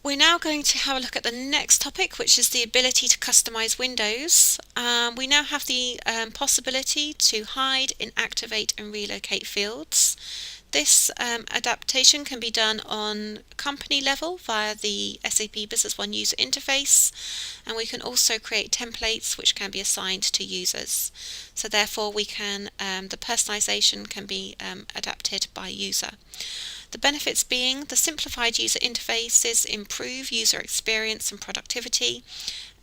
We're now going to have a look at the next topic, which is the ability to customize windows. We now have the possibility to hide, inactivate and relocate fields. This adaptation can be done on company level via the SAP Business One user interface, and we can also create templates which can be assigned to users. So therefore we can the personalization can be adapted by user. The benefits being the simplified user interfaces improve user experience and productivity,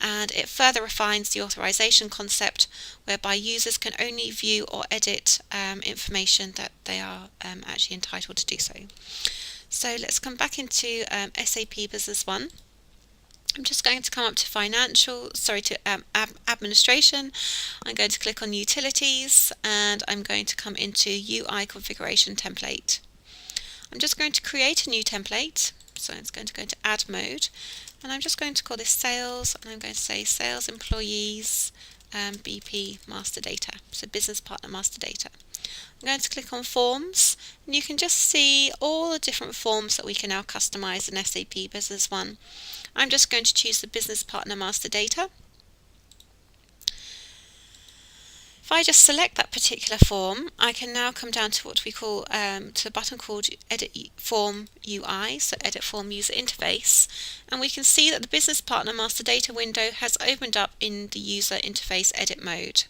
and it further refines the authorization concept whereby users can only view or edit information that they are actually entitled to do so. So let's come back into SAP Business One. I'm just going to come up to administration. I'm going to click on utilities and I'm going to come into UI configuration template. I'm just going to create a new template, so it's going to go into add mode, and I'm just going to call this sales, and I'm going to say sales employees BP master data, so business partner master data. I'm going to click on forms, and you can just see all the different forms that we can now customize in SAP Business One. I'm just going to choose the business partner master data. If I just select that particular form, I can now come down to what we call to the button called Edit Form UI, so Edit Form User Interface, and we can see that the Business Partner Master Data window has opened up in the User Interface Edit mode.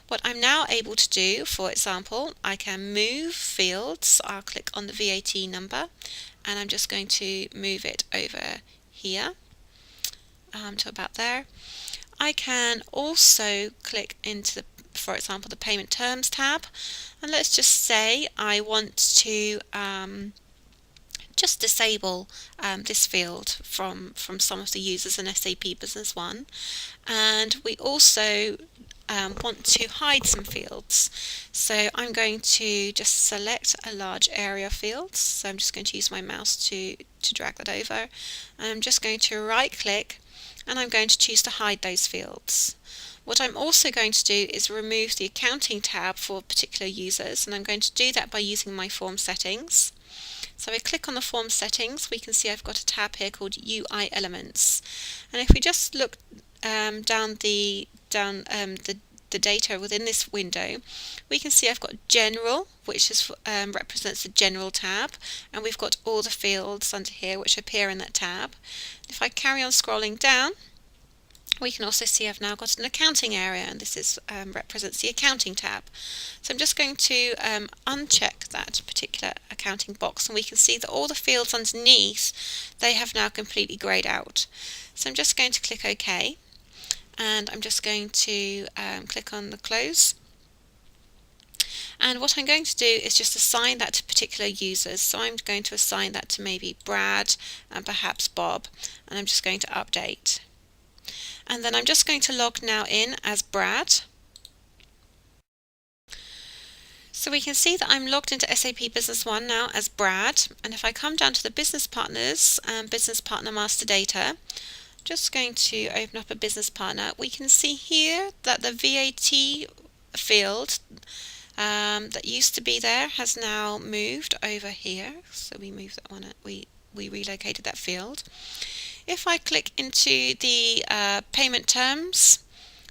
What I'm now able to do, for example, I can move fields. I'll click on the VAT number, and I'm just going to move it over here to about there. I can also click into for example, the Payment Terms tab, and let's just say I want to just disable this field from some of the users in SAP Business One, and we also want to hide some fields. So I'm going to just select a large area of fields, so I'm just going to use my mouse to drag that over, and I'm just going to right click and I'm going to choose to hide those fields. What I'm also going to do is remove the accounting tab for particular users, and I'm going to do that by using my form settings. So I click on the form settings, we can see I've got a tab here called UI elements, and if we just look down the data within this window, we can see I've got general, which is represents the general tab, and we've got all the fields under here which appear in that tab. If I carry on scrolling down, we can also see I've now got an accounting area, and this is represents the accounting tab. So I'm just going to uncheck that particular accounting box, and we can see that all the fields underneath, they have now completely greyed out. So I'm just going to click OK, and I'm just going to click on the close. And what I'm going to do is just assign that to particular users. So I'm going to assign that to maybe Brad and perhaps Bob, and I'm just going to update. And then I'm just going to log now in as Brad. So we can see that I'm logged into SAP Business One now as Brad, and if I come down to the business partners and business partner master data, just going to open up a business partner, we can see here that the VAT field that used to be there has now moved over here. So we moved that one, we relocated that field. If I click into the payment terms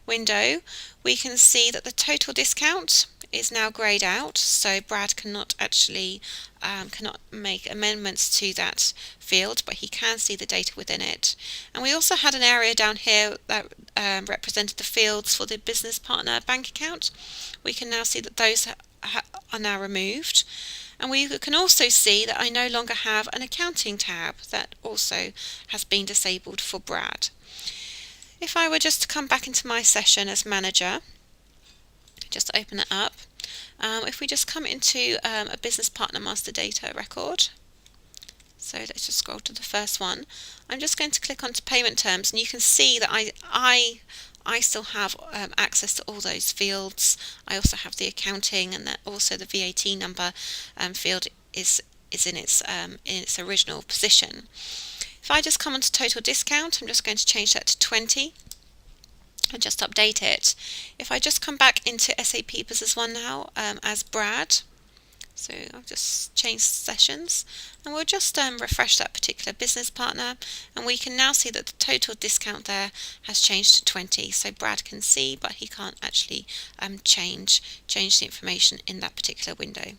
window, we can see that the total discount is now greyed out, so Brad cannot actually cannot make amendments to that field, but he can see the data within it. And we also had an area down here that represented the fields for the business partner bank account. We can now see that those are now removed. And we can also see that I no longer have an accounting tab that also has been disabled for Brad. If I were just to come back into my session as manager, just open it up. If we just come into a business partner master data record, so let's just scroll to the first one. I'm just going to click onto payment terms, and you can see that I still have access to all those fields. I also have the accounting, and that also the VAT number field is in its original position. If I just come onto total discount, I'm just going to change that to 20 and just update it. If I just come back into SAP Business One now as Brad, So I've just changed sessions, and we'll just refresh that particular business partner, and we can now see that the total discount there has changed to 20. So Brad can see, but he can't actually change the information in that particular window.